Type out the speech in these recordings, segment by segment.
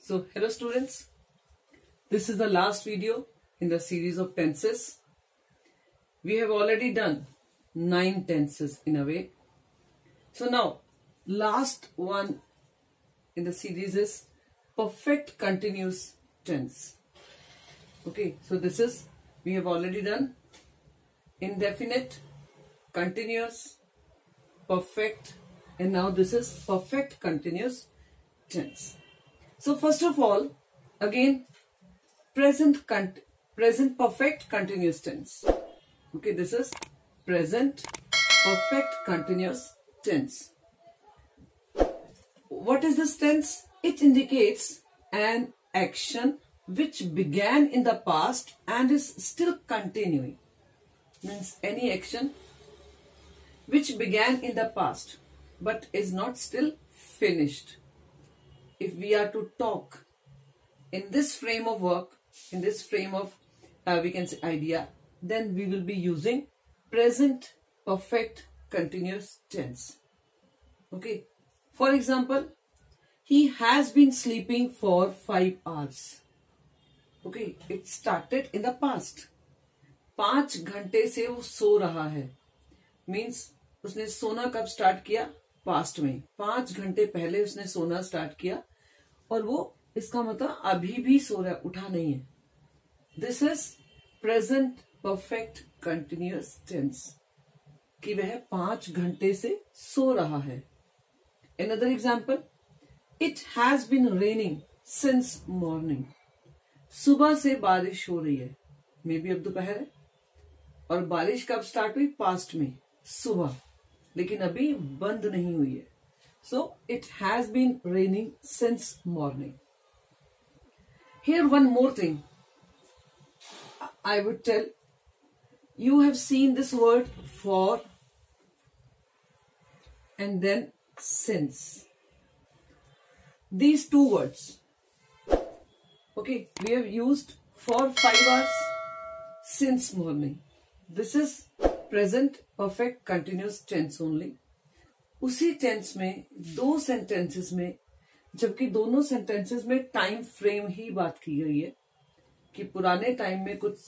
So hello students, this is the last video in the series of tenses. We have already done 9 tenses in a way. So now last one in the series is perfect continuous tense. Okay, so this is, we have already done indefinite, continuous, perfect, and now this is perfect continuous tense. So first of all, again, present perfect continuous tense. Okay, this is present perfect continuous tense. What is this tense? It indicates an action which began in the past and is still continuing. Means any action which began in the past but is not still finished. If we are to talk in this frame of work, in this frame of we can say idea, then we will be using present perfect continuous tense. Okay, for example, he has been sleeping for 5 hours. Okay, it started in the past. 5 घंटे से वो सो रहा है. Means उसने सोना कब start किया? Past में. 5 घंटे पहले उसने सोना स्टार्ट किया और वो, इसका मतलब अभी भी सो रहा है, उठा नहीं है. This is present perfect continuous tense कि वह 5 घंटे से सो रहा है. Another example, it has been raining since morning. सुबह से बारिश हो रही है. मे बी अब दोपहर है और बारिश कब स्टार्ट हुई? पास्ट में, सुबह, लेकिन अभी बंद नहीं हुई है. So it has been raining since morning. Here one more thing I would tell. You have seen this word for and then since. These two words. Okay, we have used for 5 hours, since morning. This is present perfect continuous tense only. उसी tense में 2 sentences में, जबकि दोनों sentences में time frame ही बात की गई है कि पुराने टाइम में कुछ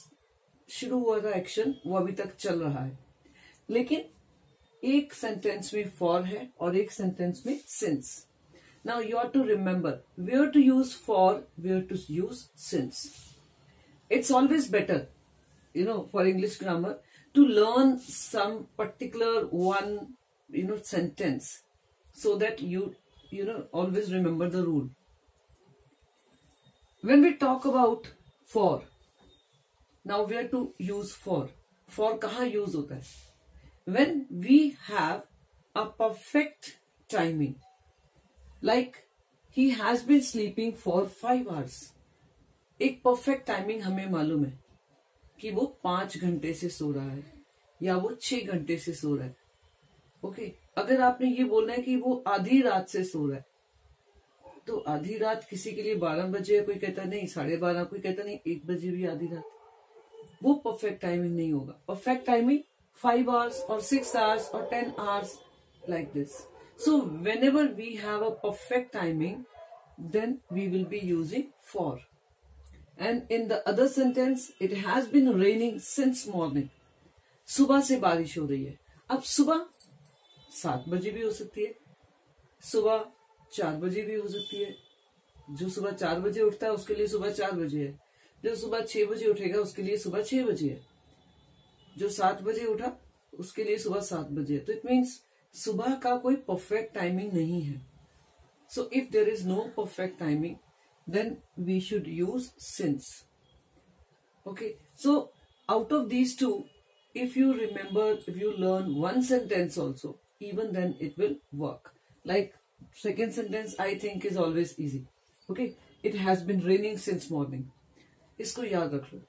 शुरू हुआ था एक्शन, वो अभी तक चल रहा है. लेकिन एक सेंटेंस में फॉर है और एक सेंटेंस में since. Now you are to remember where to use for, where to use since. It's always better, for English grammar, to learn some particular one sentence so that you always remember the rule. When we talk about for, now where to use for कहाँ use होता है? When we have a perfect timing, like he has been sleeping for 5 hours. एक perfect timing हमें मालूम है कि वो 5 घंटे से सो रहा है या वो 6 घंटे से सो रहा है. ओके, अगर आपने ये बोलना है कि वो आधी रात से सो रहा है, तो आधी रात किसी के लिए 12 बजे, कोई कहता नहीं 12:30, कोई कहता नहीं 1 बजे भी आधी रात. वो परफेक्ट टाइमिंग नहीं होगा. परफेक्ट टाइमिंग 5 hours और 6 hours और 10 hours like this. So whenever we have a perfect timing, then we will be using for. And in the other sentence, it has been raining since morning. सुबह से बारिश हो रही है. अब सुबह 7 बजे भी हो सकती है, सुबह 4 बजे भी हो सकती है. जो सुबह 4 बजे उठता है उसके लिए सुबह 4 बजे है. जो सुबह 6 बजे उठेगा उसके लिए सुबह 6 बजे है. जो 7 बजे उठा उसके लिए सुबह 7 बजे है. तो इट मीन्स सुबह का कोई परफेक्ट टाइमिंग नहीं है. So if there is no perfect timing, then we should use since. Okay, so out of these two, if you remember, if you learn one sentence also, even then it will work. Like second sentence I think is always easy. Okay, it has been raining since morning. इसको याद रख लो.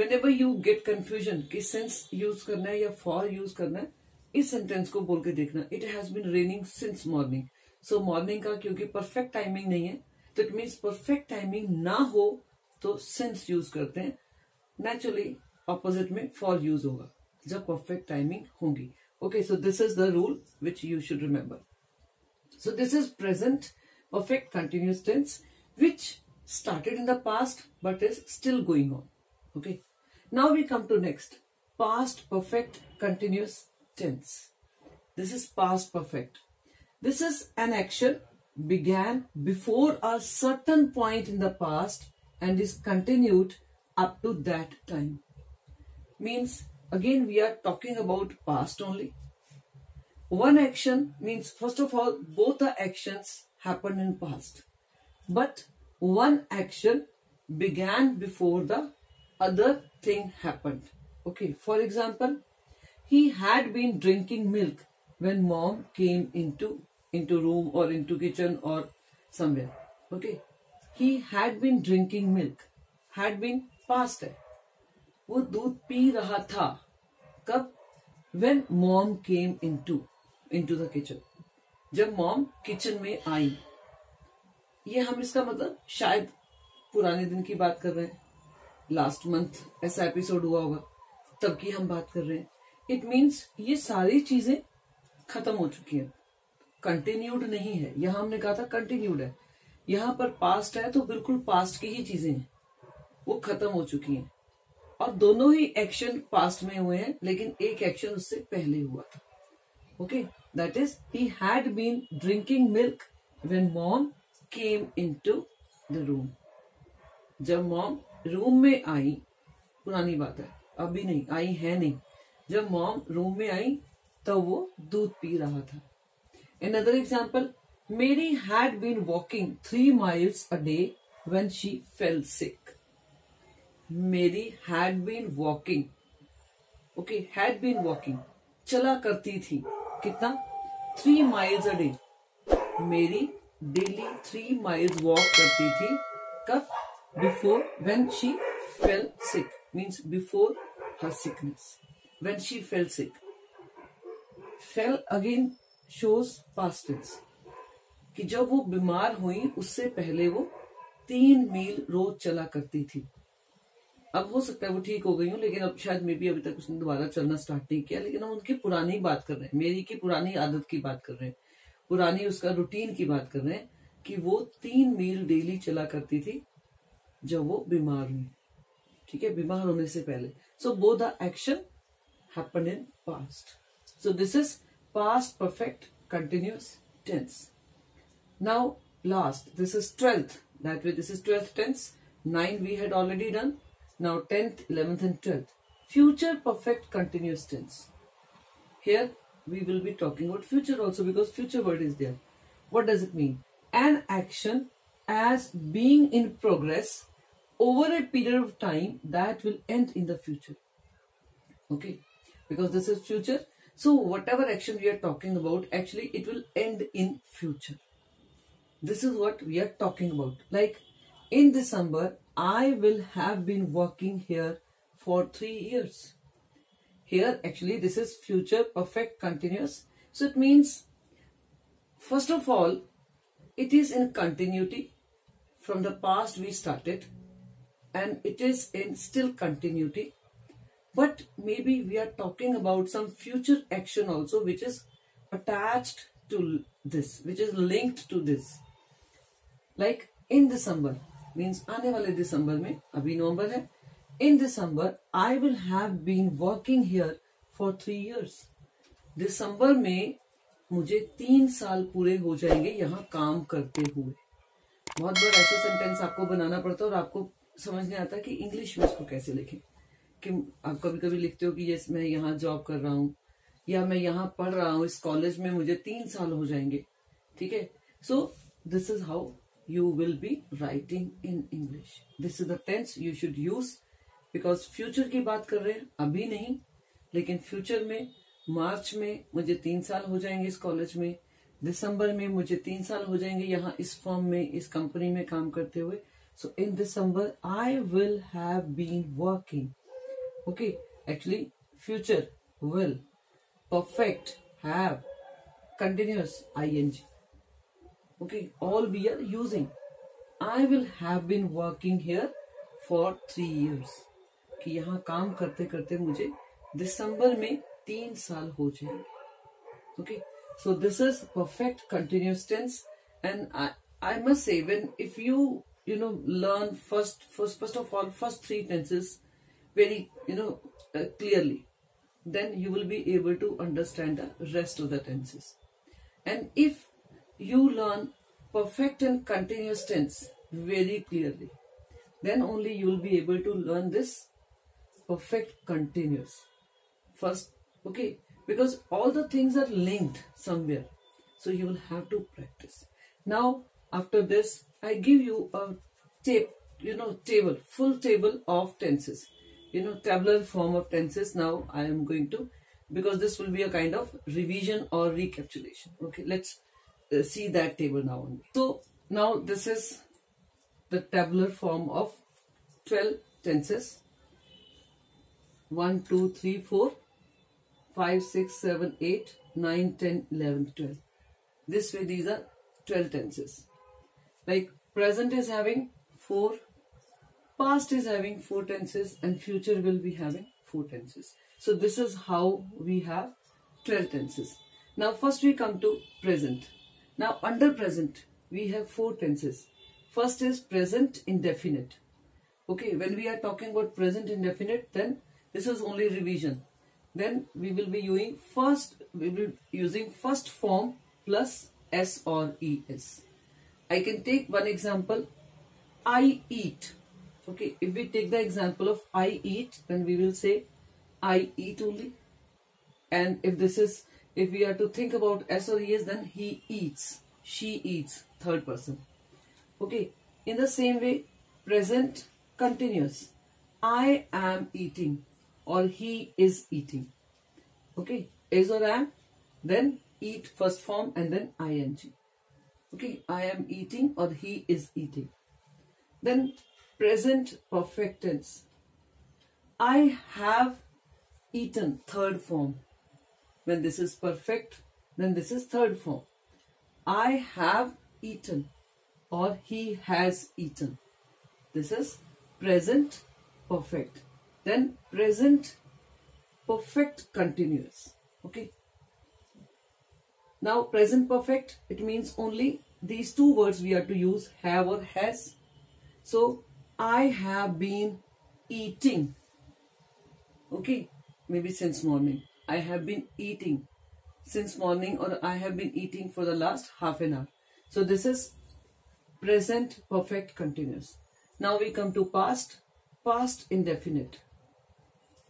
Whenever you get confusion कि since use करना है या for use करना है, इस sentence को बोल के देखना. It has been raining since morning. So morning का क्योंकि perfect timing नहीं है, तो इट मीन्स परफेक्ट टाइमिंग ना हो तो सिंस यूज करते हैं. नेचुरली ऑपोजिट में फॉर यूज होगा जब परफेक्ट टाइमिंग होगी. Okay, so this is the rule which you should remember. So this is present perfect continuous tense. which started in the past but is still going on. Okay, now we come to next, past perfect continuous tense. This is past perfect. This is an action began before a certain point in the past and is continued up to that time. Means again we are talking about past only. One action means, first of all, both the actions happened in past, but one action began before the other thing happened. Okay, for example, he had been drinking milk when mom came into room or into kitchen or somewhere. Okay, he had been drinking milk. Had been past है, वो दूध P रहा था. कब? When mom came into the kitchen. जब mom kitchen में आई. ये हम इसका मतलब शायद पुराने दिन की बात कर रहे हैं. लास्ट मंथ ऐसा एपिसोड हुआ होगा, तब की हम बात कर रहे हैं. इट मीन्स ये सारी चीजें खत्म हो चुकी हैं, कंटिन्यूड नहीं है. यहां हमने कहा था कंटिन्यूड है, यहां पर पास्ट है तो बिल्कुल पास्ट की ही चीजें हैं, वो खत्म हो चुकी हैं. और दोनों ही एक्शन पास्ट में हुए हैं, लेकिन एक एक्शन उससे पहले हुआ था. Okay, that is he had been drinking milk when mom came into the room. जब मॉम रूम में आई, पुरानी बात है, अभी नहीं आई है नहीं. जब मॉम रूम में आई तब वो दूध पी रहा था. Another example, Mary had been walking 3 miles a day when she fell sick. Mary had been walking. Okay, had been walking. चला करती थी. कितना? 3 miles a day. Mary daily 3 miles walk करती थी. कब? Before, when she fell sick. Means before her sickness. When she fell sick. Fell again shows past tense. कि जब वो बीमार हुई उससे पहले वो 3 मील रोज चला करती थी. अब हो सकता है वो ठीक हो गई हो, लेकिन अब शायद मे भी अभी तक उसने दोबारा चलना स्टार्ट नहीं किया. लेकिन हम उनकी पुरानी बात कर रहे हैं, मेरी की पुरानी आदत की बात कर रहे हैं, पुरानी उसका रूटीन की बात कर रहे हैं कि वो 3 मील डेली चला करती थी जब वो बीमार हुई. ठीक है, बीमार होने से पहले. So both the action happened in past. So this is past perfect continuous tense. Now last, this is 12th. That way this is 12th tense. 9 we had already done. Now 10th, 11th and 12th. Future perfect continuous tense. Here we will be talking about future also, because future word is there. What does it mean? An action as being in progress over a period of time that will end in the future. Okay, because this is future. So whatever action we are talking about, actually it will end in future. This is what we are talking about. Like in December, I will have been working here for 3 years. Here actually this is future perfect continuous. So it means, first of all, it is in continuity. From the past we started and it is in still continuity. But maybe we are talking about some future action also which is attached to this, which is linked to this. Like in December means आने वाले दिसंबर में, अभी नवंबर है. In December I will have been working here for 3 years. दिसंबर में मुझे 3 साल पूरे हो जाएंगे यहाँ काम करते हुए. बहुत बार ऐसा सेंटेंस आपको बनाना पड़ता है और आपको समझ नहीं आता कि इंग्लिश में इसको कैसे लिखें. कि आप कभी कभी लिखते हो कि यस मैं यहाँ जॉब कर रहा हूँ या मैं यहाँ पढ़ रहा हूँ, इस कॉलेज में मुझे 3 साल हो जाएंगे. ठीक है, so this is how you will be writing in English. This is the tense you should use, because future की बात कर रहे हैं, अभी नहीं, लेकिन फ्यूचर में मार्च में मुझे 3 साल हो जाएंगे इस कॉलेज में, दिसंबर में मुझे 3 साल हो जाएंगे यहाँ इस फर्म में, इस कंपनी में काम करते हुए. So in December I will have been working. Okay, actually future, will, perfect, have, continuous, ing. Okay, all we are using. I will have been working here for 3 years. कि यहाँ काम करते करते मुझे दिसंबर में 3 साल हो जाएंगे. Okay, so this is perfect continuous tense and I must say, if you learn first of all first three tenses very clearly, then you will be able to understand the rest of the tenses. And if you learn perfect and continuous tense very clearly, then only you will be able to learn this perfect continuous first. Okay, because all the things are linked somewhere, so you will have to practice. Now after this, I give you a table, full table of tenses, tabular form of tenses. Now I am going to, because this will be a kind of revision or recapitulation. Okay, let's see that table now only. So now this is the tabular form of 12 tenses. 1 2 3 4 5 6 7 8 9 10 11 12. This way these are 12 tenses. Like present is having 4, past is having 4 tenses, and future will be having 4 tenses. So this is how we have 12 tenses. Now first we come to present. Now under present we have 4 tenses. First is present indefinite. Okay, when we are talking about present indefinite, then this is only revision. Then we will be using first form plus s or es. I can take one example. I eat. Okay, if we take the example of I eat, then we will say I eat only. And if we are to think about s or es, then he eats, she eats, third person. Okay, in the same way, present continuous. I am eating or he is eating. Okay, is or am, then eat first form and then ing. Okay, I am eating or he is eating. Then present perfect tense. I have eaten, third form. When this is perfect, then this is third form. I have eaten or he has eaten. This is present perfect. Then present perfect continuous. Okay. Now present perfect, it means only these two words we have to use, have or has. So I have been eating. Okay, maybe since morning. I have been eating since morning, or I have been eating for the last half an hour. So this is present perfect continuous. Now we come to past. Past indefinite.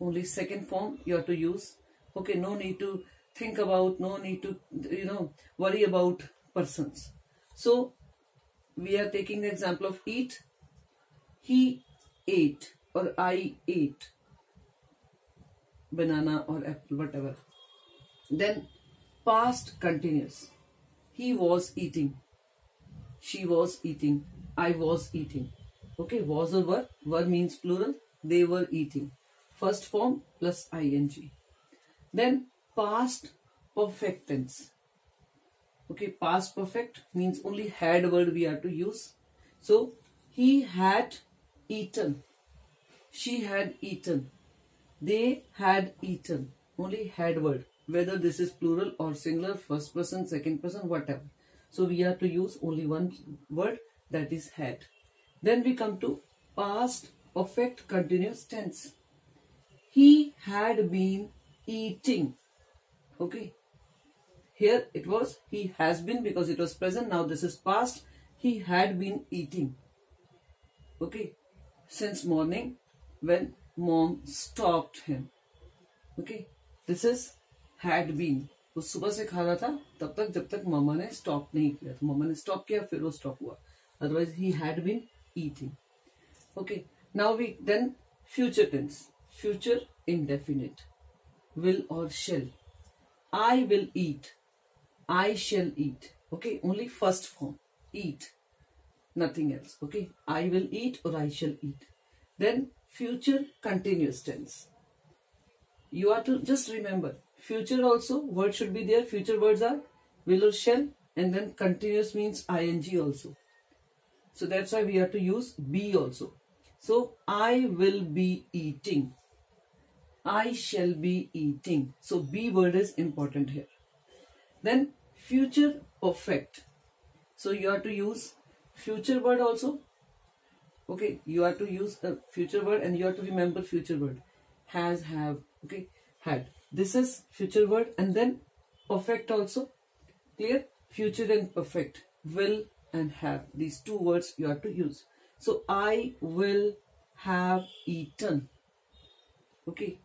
Only second form you have to use. Okay, no need to think about, no need to worry about persons. So we are taking the example of eat. He ate or I ate banana or apple, whatever. Then past continuous. He was eating, she was eating, I was eating. Okay, was or were. Were means plural. They were eating. First form plus ing. Then past perfect tense. Okay, past perfect means only had word we have to use. So he had eaten, she had eaten, they had eaten. Only had word. Whether this is plural or singular, first person, second person, whatever. So we have to use only one word, that is had. Then we come to past perfect continuous tense. He had been eating. Okay. Here it was he has been because it was present. Now this is past. He had been eating. Okay. Since morning when mom stopped him. Okay. This is had been. वो सुबह से खा रहा था तब तक जब तक मामा ने स्टॉप नहीं किया. तो मामा ने स्टॉप किया फिर वो स्टॉप हुआ. Otherwise he had been eating. Okay. Now we then future tense. Future indefinite. Will or shall. I will eat. I shall eat. Okay. Only first form. Eat. Nothing else. Okay. I will eat or I shall eat. Then future continuous tense. You are to just remember. Future also word should be there. Future words are will or shall, and then continuous means ing also. So that's why we have to use be also. So I will be eating. I shall be eating. So be word is important here. Then future perfect. So you have to use future word also. Okay, you have to use a future word and you have to remember future word. Has, have, okay, had. This is future word and then perfect also. Clear? Future and perfect. Will and have. These two words you have to use. So, I will have eaten. Okay.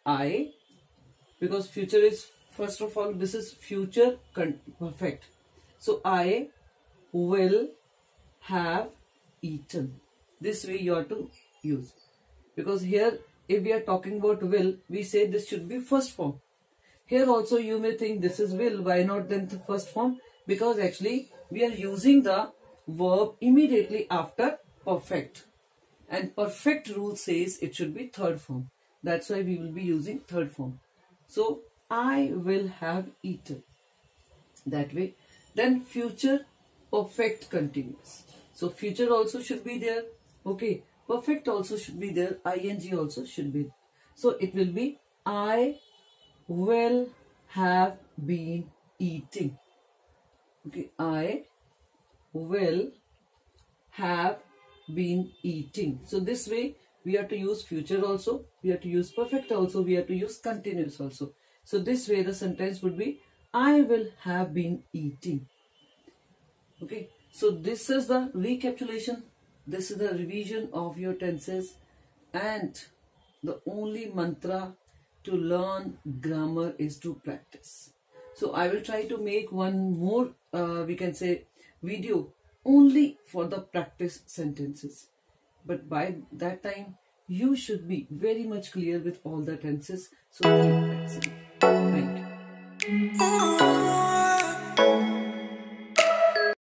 I, because future is, first of all, this is future perfect. So, I will have eaten. This way you have to use. Because here, if we are talking about will, we say this should be first form. Here also you may think this is will, why not then the first form? Because actually we are using the verb immediately after perfect. And perfect rule says it should be third form. That's why we will be using third form. So, I will have eaten. That way. Then future perfect continuous. So, future also should be there. Okay. Perfect also should be there. ing also should be. So, it will be I will have been eating. Okay. I will have been eating. So, this way we have to use future also. We have to use perfect also. We have to use continuous also. So, this way the sentence would be I will have been eating. Okay. So, this is the recapitulation. This is the revision of your tenses, and the only mantra to learn grammar is to practice. So, I will try to make one more, we can say, video only for the practice sentences. But by that time, you should be very much clear with all the tenses. So, keep practicing. Thank you.